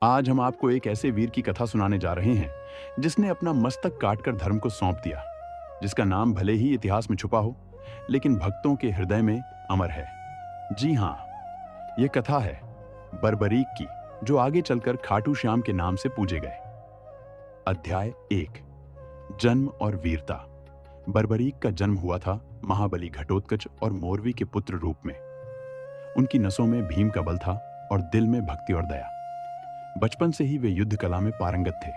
आज हम आपको एक ऐसे वीर की कथा सुनाने जा रहे हैं जिसने अपना मस्तक काटकर धर्म को सौंप दिया, जिसका नाम भले ही इतिहास में छुपा हो, लेकिन भक्तों के हृदय में अमर है। जी हाँ, ये कथा है बर्बरीक की, जो आगे चलकर खाटू श्याम के नाम से पूजे गए। अध्याय 1, जन्म और वीरता। बर्बरीक का जन्म हुआ था महाबली घटोत्कच और मोरवी के पुत्र रूप में। उनकी नसों में भीम का बल था और दिल में भक्ति और दया। बचपन से ही वे युद्ध कला में पारंगत थे,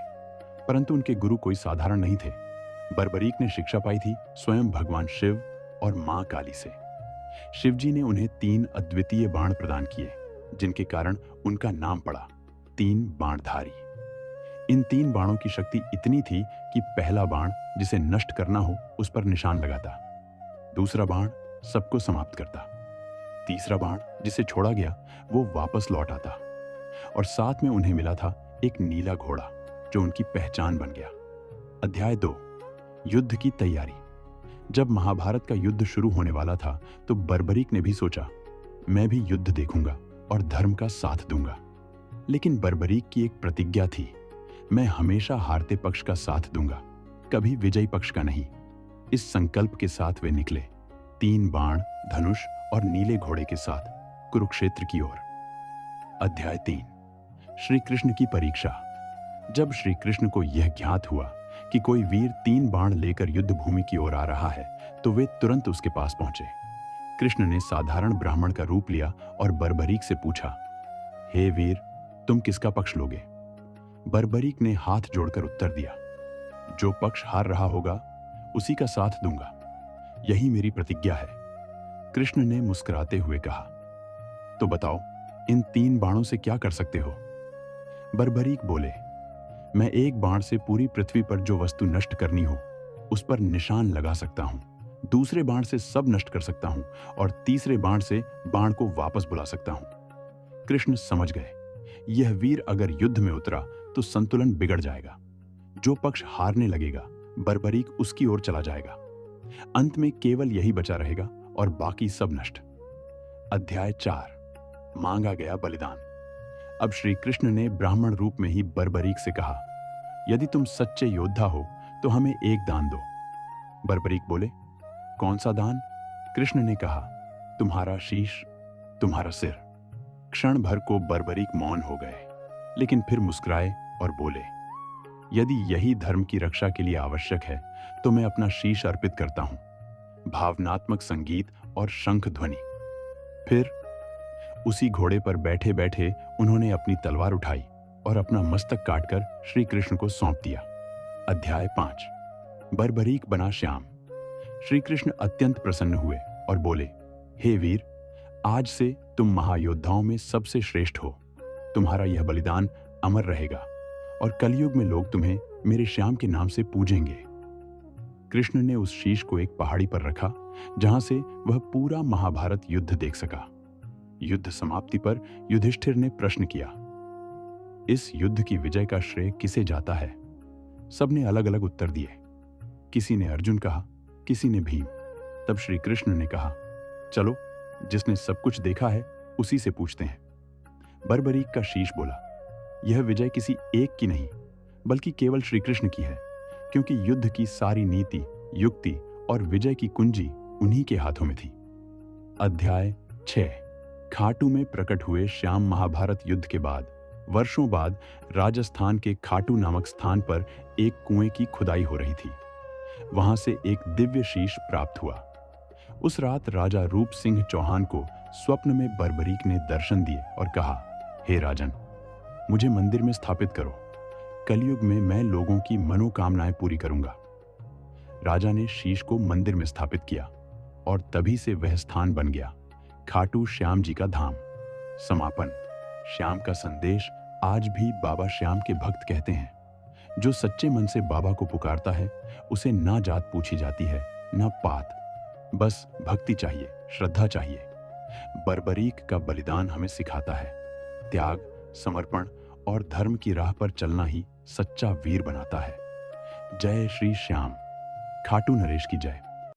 परंतु उनके गुरु कोई साधारण नहीं थे। बर्बरीक ने शिक्षा पाई थी स्वयं भगवान शिव और मां काली से। शिवजी ने उन्हें 3 अद्वितीय बाण प्रदान किए, जिनके कारण उनका नाम पड़ा 3 बाणधारी। इन 3 बाणों की शक्ति इतनी थी कि पहला बाण जिसे नष्ट करना हो उस पर निशान लगाता, दूसरा बाण सबको समाप्त करता, तीसरा बाण जिसे छोड़ा गया वो वापस लौट आता, और साथ में उन्हें मिला था एक नीला घोड़ा जो उनकी पहचान बन गया। अध्याय 2, युद्ध की तैयारी। जब महाभारत का युद्ध शुरू होने वाला था तो बर्बरीक ने भी सोचा, मैं भी युद्ध देखूंगा और धर्म का साथ दूंगा। लेकिन बर्बरीक की एक प्रतिज्ञा थी, मैं हमेशा हारते पक्ष का साथ दूंगा, कभी विजयी पक्ष का नहीं। इस संकल्प के साथ वे निकले, 3 बाण, धनुष और नीले घोड़े के साथ कुरुक्षेत्र की ओर। अध्याय 3, श्री कृष्ण की परीक्षा। जब श्री कृष्ण को यह ज्ञात हुआ कि कोई वीर 3 बाण लेकर युद्ध भूमि की ओर आ रहा है, तो वे तुरंत उसके पास पहुंचे। कृष्ण ने साधारण ब्राह्मण का रूप लिया और बर्बरीक से पूछा, हे वीर, तुम किसका पक्ष लोगे? बर्बरीक ने हाथ जोड़कर उत्तर दिया, जो पक्ष हार रहा होगा उसी का साथ दूंगा, यही मेरी प्रतिज्ञा है। कृष्ण ने मुस्कुराते हुए कहा, तो बताओ, इन 3 बाणों से क्या कर सकते हो? बर्बरीक बोले, मैं एक बाण से पूरी पृथ्वी पर जो वस्तु नष्ट करनी हो उस पर निशान लगा सकता हूं, दूसरे बाण से सब नष्ट कर सकता हूं, और तीसरे बाण से बाण को वापस बुला सकता हूं। कृष्ण समझ गए, यह वीर अगर युद्ध में उतरा तो संतुलन बिगड़ जाएगा। जो पक्ष हारने लगेगा बर्बरीक उसकी ओर चला जाएगा, अंत में केवल यही बचा रहेगा और बाकी सब नष्ट। अध्याय 4, मांगा गया बलिदान। अब श्री कृष्ण ने ब्राह्मण रूप में ही बर्बरीक से कहा, यदि तुम सच्चे योद्धा हो तो हमें एक दान दो। बर्बरीक बोले, कौन सा दान? कृष्ण ने कहा, तुम्हारा शीश, तुम्हारा सिर। क्षण भर को बर्बरीक मौन हो गए, लेकिन फिर मुस्कुराए और बोले, यदि यही धर्म की रक्षा के लिए आवश्यक है तो मैं अपना शीश अर्पित करता हूं। भावनात्मक संगीत और शंख ध्वनि। फिर उसी घोड़े पर बैठे बैठे उन्होंने अपनी तलवार उठाई और अपना मस्तक काटकर श्री कृष्ण को सौंप दिया। अध्याय 5, बर्बरीक बना श्याम। श्री कृष्ण अत्यंत प्रसन्न हुए और बोले, हे वीर, आज से तुम महायोद्धाओं में सबसे श्रेष्ठ हो। तुम्हारा यह बलिदान अमर रहेगा और कलयुग में लोग तुम्हें मेरे श्याम के नाम से पूजेंगे। कृष्ण ने उस शीश को एक पहाड़ी पर रखा जहां से वह पूरा महाभारत युद्ध देख सका। युद्ध समाप्ति पर युधिष्ठिर ने प्रश्न किया, इस युद्ध की विजय का श्रेय किसे जाता है? सबने अलग अलग उत्तर दिए। किसी ने अर्जुन कहा, किसी ने भीम। तब श्री कृष्ण ने कहा, चलो, जिसने सब कुछ देखा है उसी से पूछते हैं। बर्बरीक का शीश बोला, यह विजय किसी एक की नहीं बल्कि केवल श्री कृष्ण की है, क्योंकि युद्ध की सारी नीति, युक्ति और विजय की कुंजी उन्हीं के हाथों में थी। अध्याय 6, खाटू में प्रकट हुए श्याम। महाभारत युद्ध के बाद वर्षों बाद राजस्थान के खाटू नामक स्थान पर एक कुएं की खुदाई हो रही थी। वहां से एक दिव्य शीश प्राप्त हुआ। उस रात राजा रूप सिंह चौहान को स्वप्न में बर्बरीक ने दर्शन दिए और कहा, हे राजन, मुझे मंदिर में स्थापित करो, कलयुग में मैं लोगों की मनोकामनाएं पूरी करूंगा। राजा ने शीश को मंदिर में स्थापित किया और तभी से वह स्थान बन गया खाटू श्याम जी का धाम। समापन। श्याम का संदेश आज भी बाबा श्याम के भक्त कहते हैं, जो सच्चे मन से बाबा को पुकारता है उसे ना जात पूछी जाती है ना पात, बस भक्ति चाहिए, श्रद्धा चाहिए। बर्बरीक का बलिदान हमें सिखाता है, त्याग, समर्पण और धर्म की राह पर चलना ही सच्चा वीर बनाता है। जय श्री श्याम। खाटू नरेश की जय।